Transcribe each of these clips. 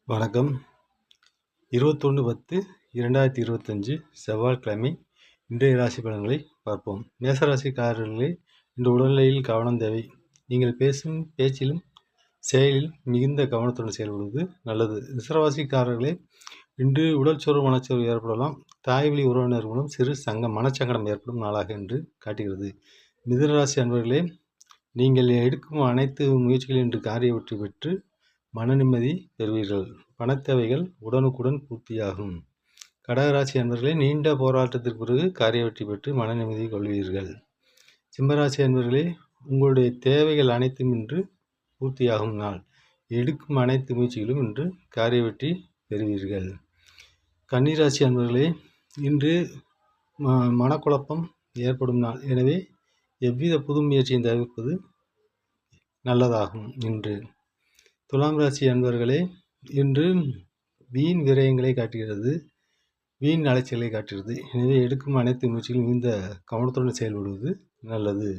வணக்கம். 21/10/2025 செவ்வாய்க்கிழமை இன்றைய ராசி பலன்களை பார்ப்போம். மேசராசிக்காரர்களே, இன்று உடல்நிலையில் கவனம் தேவை. நீங்கள் பேசும் பேச்சிலும் செயலில் மிகுந்த கவனத்துடன் செயல்படுவது நல்லது. ரிஷபராசிக்காரர்களே, இன்று உடல் சோர்வு மனச்சோர்வு ஏற்படலாம். தாய்வழி உறவினர் மூலம் சிறு மனச்சங்கடம் ஏற்படும் நாளாக என்று காட்டுகிறது. மிதுனராசி அன்பர்களே, நீங்கள் எடுக்கும் அனைத்து முயற்சிகளும் இன்று காரிய வெற்றி பெற்று மன நிம்மதி பெறுவீர்கள். பணத்தேவைகள் உடனுக்குடன் பூர்த்தியாகும். கடகராசி அன்பர்களே, நீண்ட போராட்டத்திற்கு பிறகு காரிய வெற்றி பெற்று மன நிம்மதி கொள்வீர்கள். சிம்மராசி அன்பர்களே, உங்களுடைய தேவைகள் அனைத்தும் இன்று பூர்த்தியாகும் நாள். எடுக்கும் அனைத்து முயற்சிகளும் இன்று காரிய வெற்றி பெறுவீர்கள். கன்னிராசி அன்பர்களே, இன்று மனக்குழப்பம் ஏற்படும் நாள். எனவே எவ்வித புது முயற்சியும் தவிர்ப்பது நல்லதாகும். இன்று துலாம் ராசி அன்பர்களே, இன்று வீண் விரயங்களை காட்டுகிறது, வீண் அலைச்சலை காட்டுகிறது. எனவே எடுக்கும் அனைத்து முயற்சிகளும் மிகுந்த கவனத்துடன் செயல்படுவது நல்லது.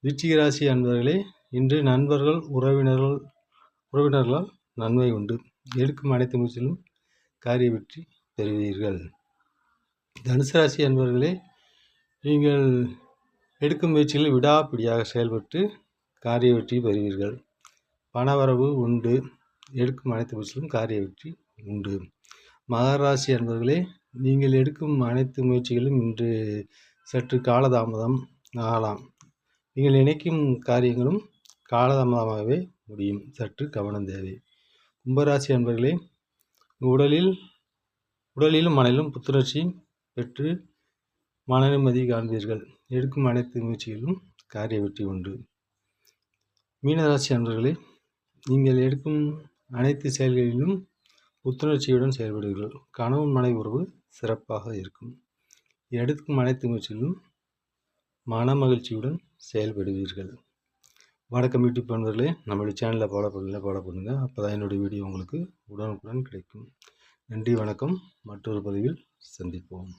விருச்சிக ராசி அன்பர்களே, இன்று நண்பர்கள் உறவினர்களால் நன்மை உண்டு. எடுக்கும் அனைத்து முயற்சிகளும் காரிய வெற்றி பெறுவீர்கள். தனுசு ராசி அன்பர்களே, நீங்கள் எடுக்கும் முயற்சிகளில் விடாப்பிடியாக செயல்பட்டு காரிய வெற்றி பெறுவீர்கள். பணவரவு உண்டு. எடுக்கும் அனைத்து முயற்சிகளும் காரிய வெற்றி உண்டு. மகர ராசி அன்பர்களே, நீங்கள் எடுக்கும் அனைத்து முயற்சிகளும் இன்று சற்று காலதாமதம் ஆகலாம். நீங்கள் நினைக்கும் காரியங்களும் காலதாமதமாகவே முடியும். சற்று கவனம் தேவை. கும்பராசி அன்பர்களே, உடலிலும் மனதிலும் புத்துணர்ச்சி பெற்று மன நிம்மதி காண்பீர்கள். எடுக்கும் அனைத்து முயற்சிகளிலும் காரிய வெற்றி உண்டு. மீனராசி அன்பர்களே, நீங்கள் எடுக்கும் அனைத்து செயல்களிலும் புத்துணர்ச்சியுடன் செயல்படுவீர்கள். கணவன் மனைவி உறவு சிறப்பாக இருக்கும். எடுக்கும் அனைத்து முயற்சிகளிலும் மன மகிழ்ச்சியுடன் செயல்படுவீர்கள். வணக்கம் யூடியூப் நண்பர்களே, நம்மளுடைய சேனலை ஃபாலோ பண்ணுங்கள். அப்போ தான் என்னுடைய வீடியோ உங்களுக்கு உடனுக்குடன் கிடைக்கும். நன்றி, வணக்கம். மற்றொரு பதிவில் சந்திப்போம்.